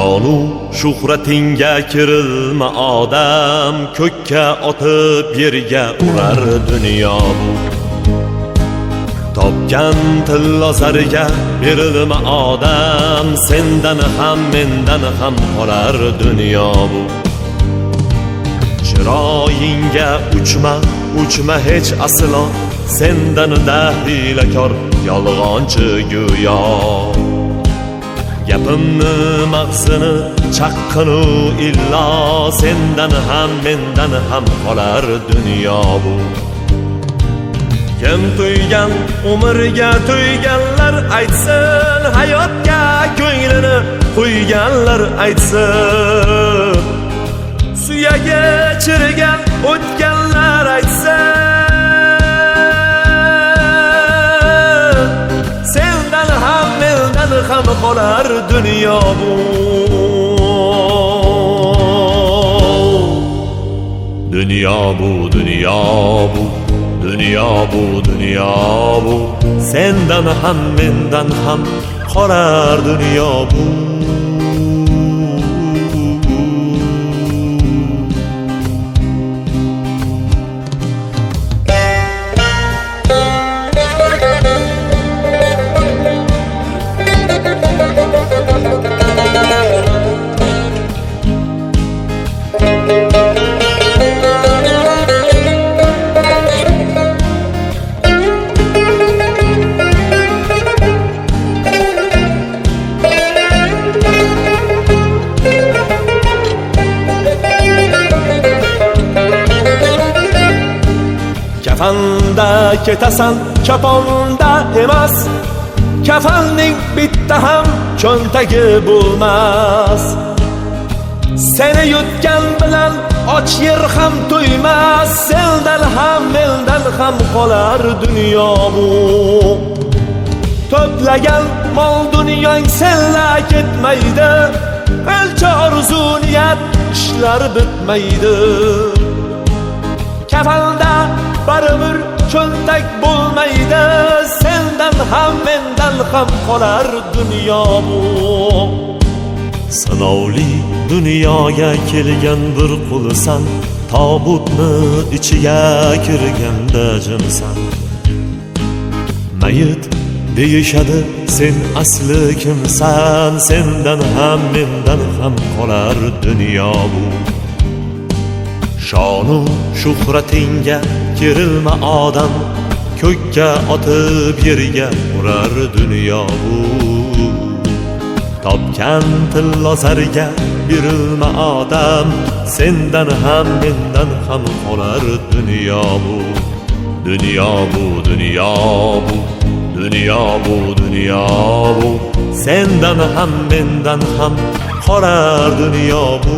Shonu shuhratingga kirilma odam, ko'kka otib yerga urar dunyo bu. Topgan tillo zariga berilma odam, sendan ham mendan ham qolar dunyo bu. Chiroyingga uchma hech aslo, sendan dahlakor yolg'onchi go'yo. Gapimni mag'zini chaqqinu illo, sendan ham mendan ham qolar dunyo bu. Kim tuygan umrga tuyganlar aytsin, hayotga ko'nglini qo'yganlar aytsin. Suyagi chirigan o'tganlar aytsin, sendan ham mendan ham qolar dunyo bu. Dunyo bu, dunyo bu, dunyo bu, dunyo bu, sendan ham mendan ham qolar dunyo bu. Kafanda ketasan, kaponda emas. Kafanning bitta ham cho'ntagi bo'lmas. Seni yutgan bilan och yer ham to'ymas. Sendan ham mendan ham qolar dunyo bu. To'plagan mol dunyong senla ketmaydi. Qancha orzu niyat ishlar bitmaydi. Kafanda baribir cho'ntak bo'lmaydi. Sendan ham mendan ham qolar dunyo bu. Sinovli dunyoga kelgan bir qulsan, tobutni ichiga kirganda jimsan. Mayit deyishadi, sen asli kimsan? Sendan ham mendan ham qolar dunyo bu. Shonu shuhratingga kirilma odam, ko'kka otib yerga urar dunyo bu. Topgan tillo zariga berilma odam, sendan ham mendan ham qolar dunyo bu. Dunyo bu, dunyo bu, dunyo bu, dunyo bu, sendan ham mendan ham qolar dunyo bu.